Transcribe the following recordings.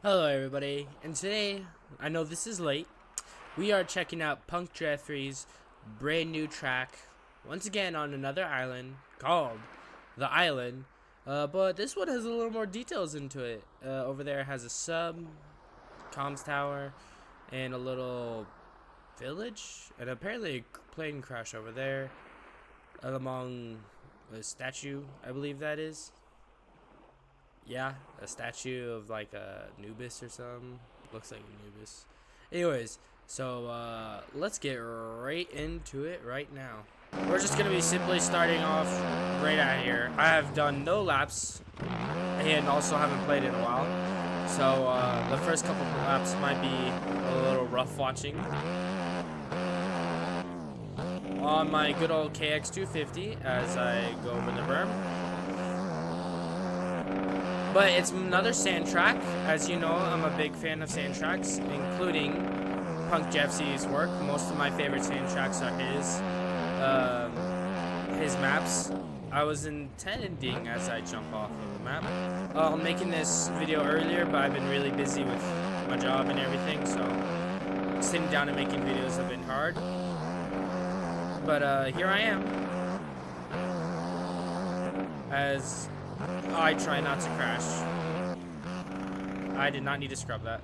Hello everybody, and today, I know this is late, we are checking out Punk Jeffrey's brand new track, once again on another island, called The Island, but this one has a little more details into it. Over there it has a sub, comms tower, and a little village, and apparently a plane crash over there, among a statue, I believe that is. Yeah, a statue of like a Anubis or something. Looks like Anubis. Anyways, so let's get right into it right now. We're just gonna be simply starting off right out here. I have done no laps and also haven't played in a while. So the first couple of laps might be a little rough watching. On my good old KX250 as I go over the berm. But it's another sand track. As you know, I'm a big fan of sand tracks, including Punk Jeffrey's work. Most of my favorite sand tracks are his maps. I was intending as I jump off of the map. I'm making this video earlier, but I've been really busy with my job and everything, so sitting down and making videos have been hard. But here I am, as I try not to crash. I did not need to scrub that.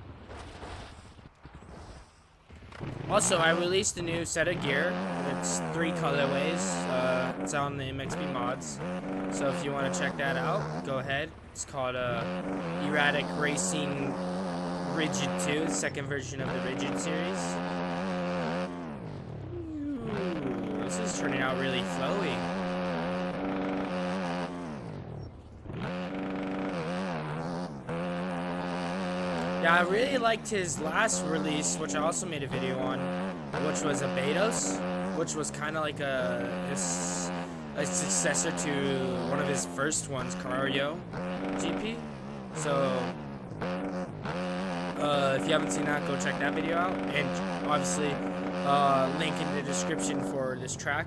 Also, I released a new set of gear. It's 3 colorways. It's on the MXB mods. So if you want to check that out, go ahead. It's called Erratic Racing Rigid 2, the second version of the Rigid series. Ooh, this is turning out really flowy. Yeah, I really liked his last release, which I also made a video on, which was Abetos, which was kind of like a successor to one of his first ones, Carario GP. So, if you haven't seen that, go check that video out. And obviously, link in the description for this track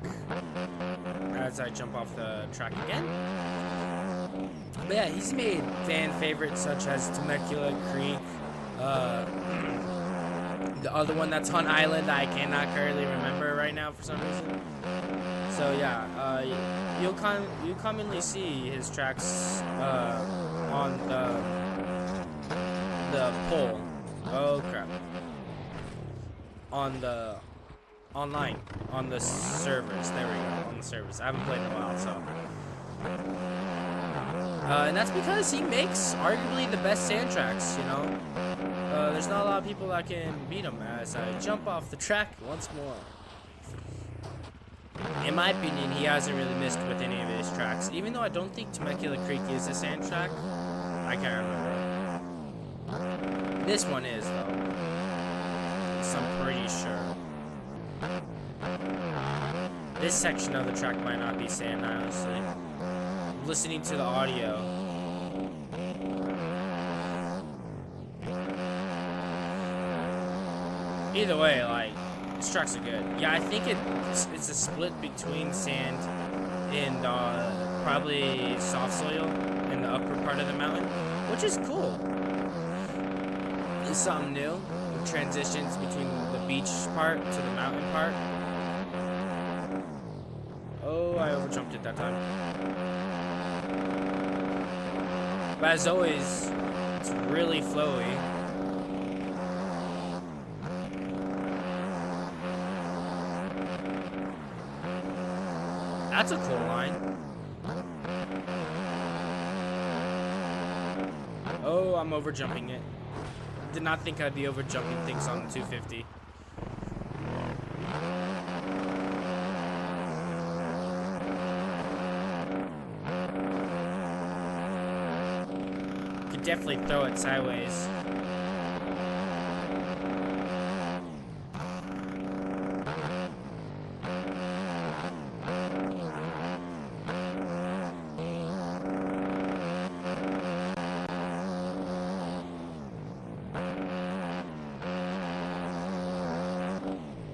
as I jump off the track again. But yeah, he's made fan favorites such as Temecula Creek, the other one that's on Island I cannot currently remember right now for some reason. So yeah, you commonly see his tracks on the pole. Oh crap! On the online, on the servers. There we go. On the servers. I haven't played in a while, so. And that's because he makes arguably the best sand tracks, you know. There's not a lot of people that can beat him as I jump off the track once more. In my opinion, he hasn't really missed with any of his tracks. Even though I don't think Temecula Creek is a sand track. I can't remember. This one is, though. So I'm pretty sure. This section of the track might not be sand, honestly. Listening to the audio. Either way, like, these tracks are good. Yeah, I think it's a split between sand and probably soft soil in the upper part of the mountain, which is cool. It's something new. It transitions between the beach part to the mountain part. Oh, I overjumped it that time. But as always, it's really flowy. That's a cool line. Oh, I'm overjumping it. Did not think I'd be overjumping things on the 250. Definitely throw it sideways.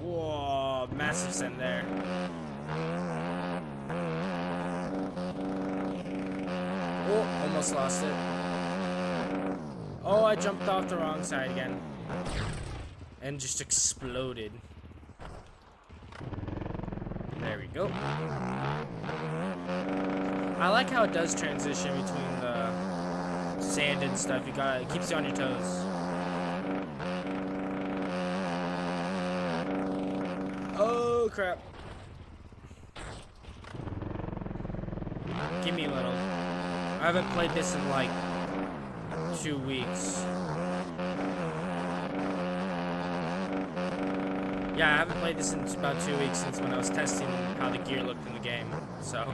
Whoa, massive send there. Oh, almost lost it. Oh, I jumped off the wrong side again. And just exploded. There we go. I like how it does transition between the sand and stuff. It keeps you on your toes. Oh crap. Give me a little. I haven't played this in like 2 weeks. Yeah, I haven't played this in about 2 weeks since when I was testing how the gear looked in the game. So.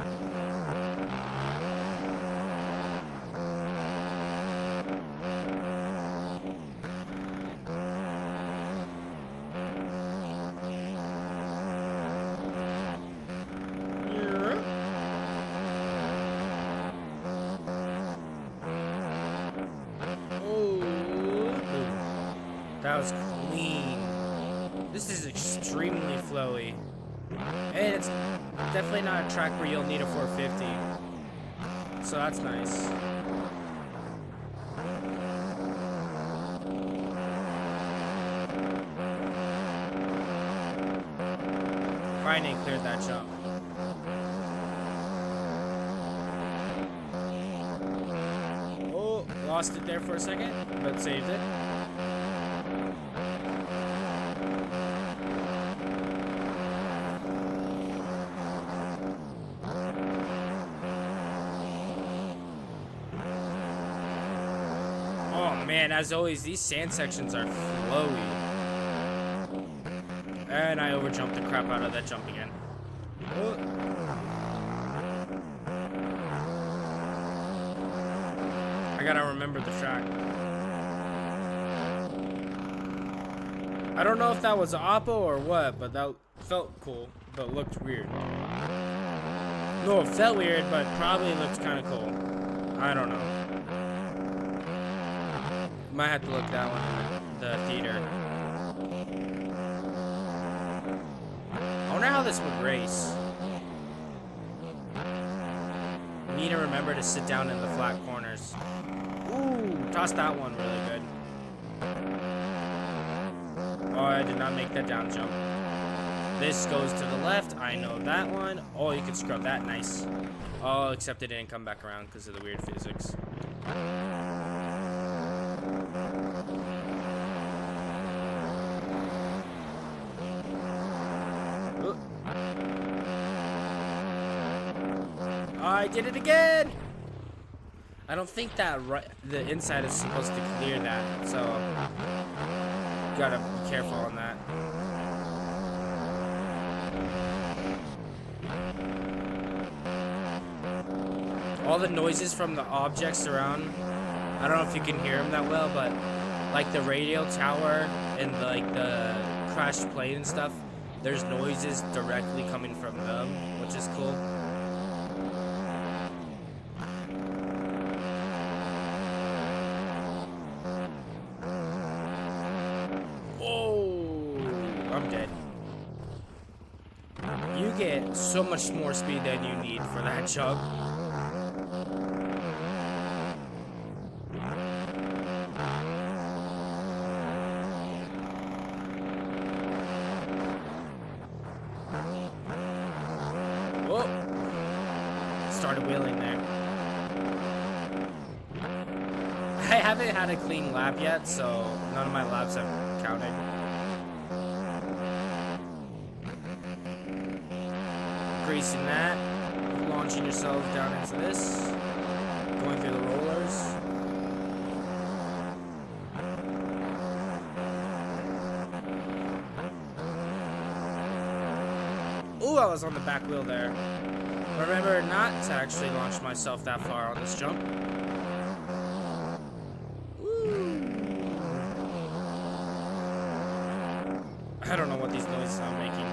That was clean. This is extremely flowy. And it's definitely not a track where you'll need a 450. So that's nice. Finally cleared that jump. Oh, lost it there for a second, but saved it. Man, as always, these sand sections are flowy. And I overjumped the crap out of that jump again. I gotta remember the track. I don't know if that was Oppo or what, but that felt cool, but looked weird. No, it felt weird, but probably looked kind of cool. I don't know. Might have to look that one in the theater. I wonder how this would race. Need to remember to sit down in the flat corners. Ooh, tossed that one really good. Oh, I did not make that down jump. This goes to the left. I know that one. Oh, you can scrub that. Nice. Oh, except it didn't come back around because of the weird physics. I did it again! I don't think that the inside is supposed to clear that, so gotta be careful on that. All the noises from the objects around, I don't know if you can hear them that well, but like the radio tower and like the crashed plane and stuff, there's noises directly coming from them, which is cool. I'm dead. You get so much more speed than you need for that jump. Whoa! Started wheeling there. I haven't had a clean lap yet, so none of my laps have counted. Greasing that, launching yourself down into this, going through the rollers. Ooh, I was on the back wheel there. Remember not to actually launch myself that far on this jump. I don't know what these noises I'm making.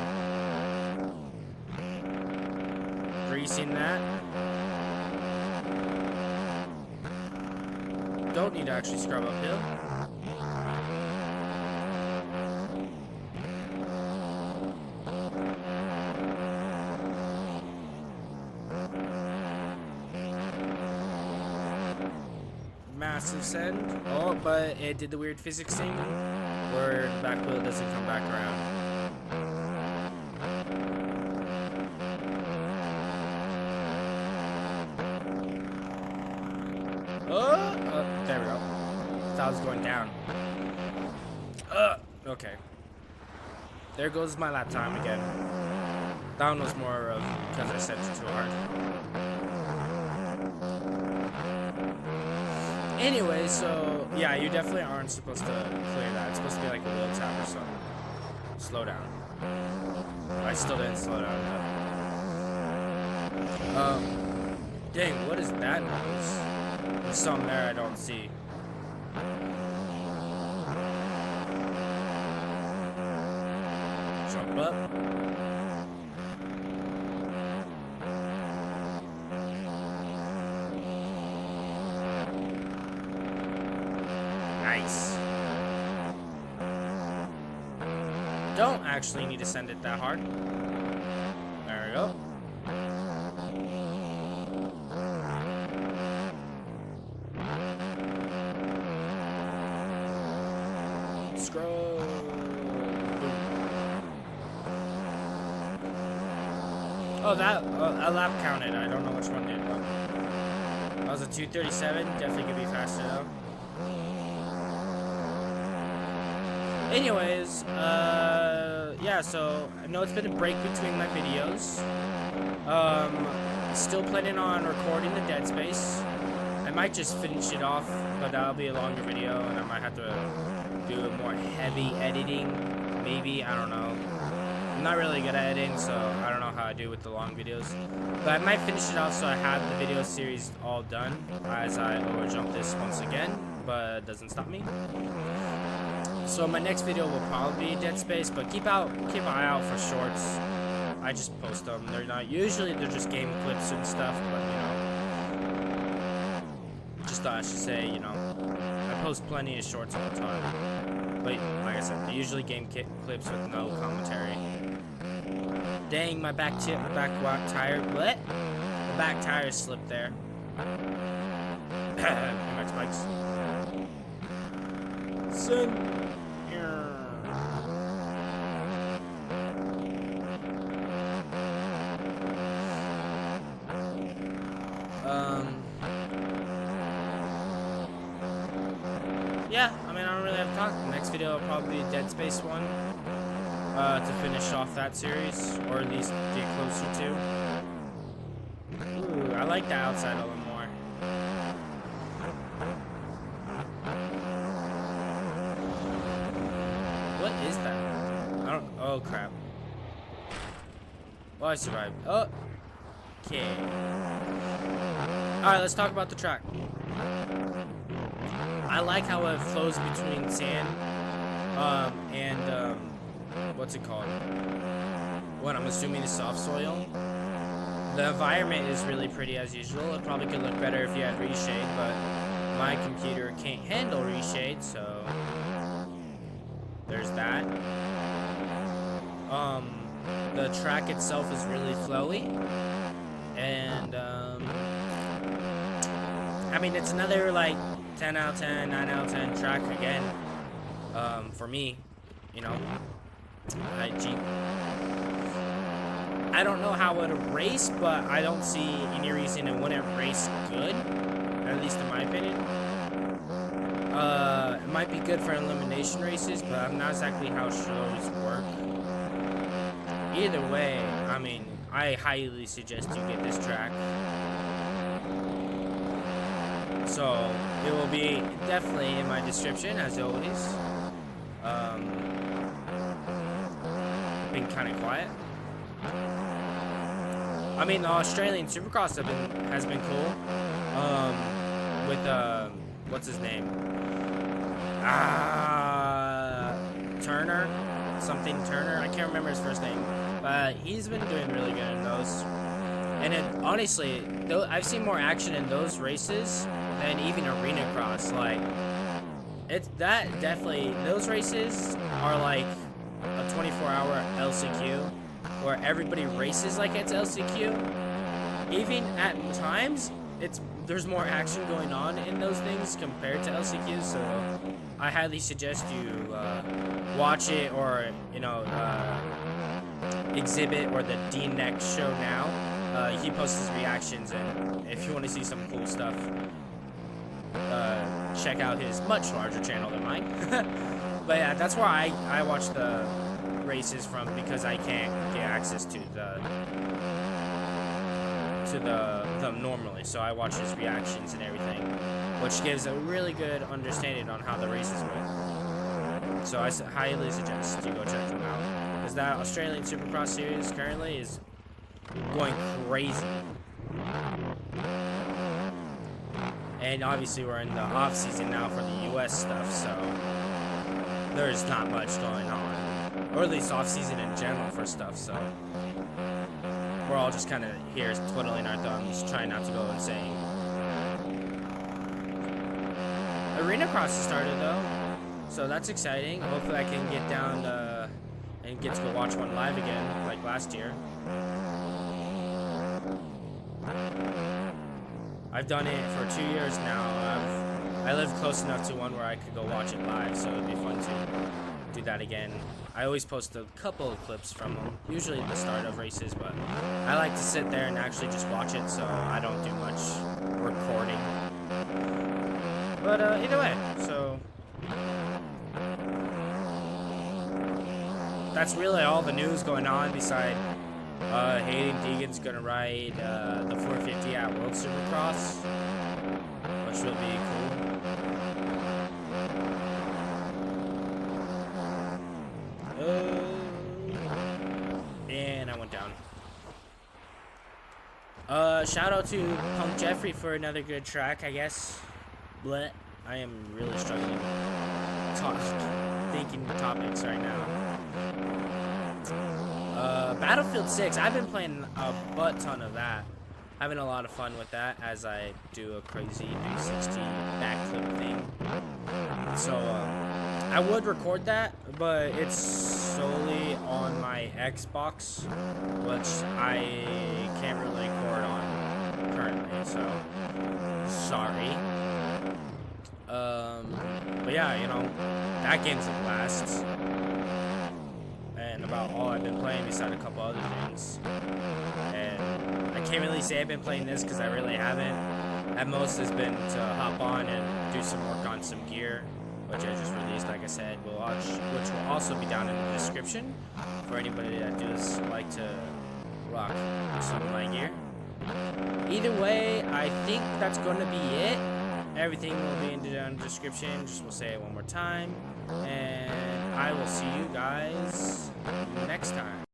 Greasing that. Don't need to actually scrub uphill. massive send. Oh, but it did the weird physics thing where the back wheel doesn't come back around. Oh, there we go. Thought I was going down. Okay. There goes my lap time again. That one was more of because I set it too hard. Anyway, so yeah, you definitely aren't supposed to clear that. It's supposed to be like a wheel tap or something. Slow down. I still didn't slow down enough. Dang, what is that noise? There's something there I don't see. Jump up. Nice. Don't actually need to send it that hard. There we go. Scroll. Oh, that a lap counted. I don't know which one did. That was a 2:37. Definitely could be faster though. Anyways, yeah, so I know it's been a break between my videos. Still planning on recording the Dead Space. I might just finish it off, but that'll be a longer video, and I might have to do a more heavy editing, maybe, I don't know. I'm not really good at editing, so I don't know how I do with the long videos. But I might finish it off so I have the video series all done, as I overjump this once again, but it doesn't stop me. So my next video will probably be Dead Space, but keep an eye out for shorts. I just post them. They're just game clips and stuff, but you know, just thought I should say, you know, I post plenty of shorts all the time. But like I said, they're usually game clips with no commentary. Dang, my back tire. What? The back tire slipped there. My spikes. Son. Yeah, I mean, I don't really have to talk. The next video will probably be a Dead Space one to finish off that series, or at least get closer to. Ooh, I like the outside a little more. What is that? I don't. Oh crap. Well, I survived. Oh. Okay. All right, let's talk about the track. I like how it flows between sand and what's it called? What I'm assuming is soft soil. The environment is really pretty as usual. It probably could look better if you had reshade, but my computer can't handle reshade, so there's that. The track itself is really flowy, and I mean, it's another like 10 out of 10, 9 out of 10 track again, for me, you know. I don't know how it would race, but I don't see any reason it wouldn't race good, at least in my opinion. It might be good for elimination races, but I'm not exactly how shows work. Either way, I mean, I highly suggest you get this track. So, it will be definitely in my description, as always. Been kind of quiet. I mean, the Australian Supercross has been cool. With, what's his name? Turner? Something Turner? I can't remember his first name. But he's been doing really good in those. And honestly, I've seen more action in those races than even arena cross. Like, it's that definitely, those races are like a 24-hour LCQ where everybody races like it's LCQ. Even at times, it's there's more action going on in those things compared to LCQ, so I highly suggest you watch it, or Exhibit or the D-Next show now. He posts his reactions, and if you want to see some cool stuff, check out his much larger channel than mine. But yeah, that's where I watch the races from, because I can't get access to them normally, so I watch his reactions and everything, which gives a really good understanding on how the races went. So I highly suggest you go check them out, because that Australian Supercross series currently is going crazy. And obviously we're in the off season now for the US stuff, so there's not much going on, or at least off season in general for stuff, so we're all just kind of here twiddling our thumbs, trying not to go insane. Arena Cross has started though, so that's exciting. Hopefully I can get down and get to go watch one live again, like last year. I've done it for 2 years now. I live close enough to one where I could go watch it live, so it'd be fun to do that again. I always post a couple of clips from them, usually at the start of races, but I like to sit there and actually just watch it, so I don't do much recording. But either way, so that's really all the news going on, beside Hayden Deegan's gonna ride the 450 at World Supercross, which will be cool. And I went down. Shout out to Punk Jeffrey for another good track, I guess. Bleh. I am really struggling thinking topics right now. Battlefield 6, I've been playing a butt ton of that. Having a lot of fun with that as I do a crazy 360 backflip thing. So, I would record that, but it's solely on my Xbox, which I can't really record on currently, so sorry. But yeah, that game's a blast. And about all I've been playing, beside a couple other things. And I can't really say I've been playing this, because I really haven't. At most has been to hop on and do some work on some gear, which I just released, like I said, which will also be down in the description for anybody that does like to rock some of my gear. Either way, I think that's going to be it. Everything will be in the description. Just will say it one more time. And I will see you guys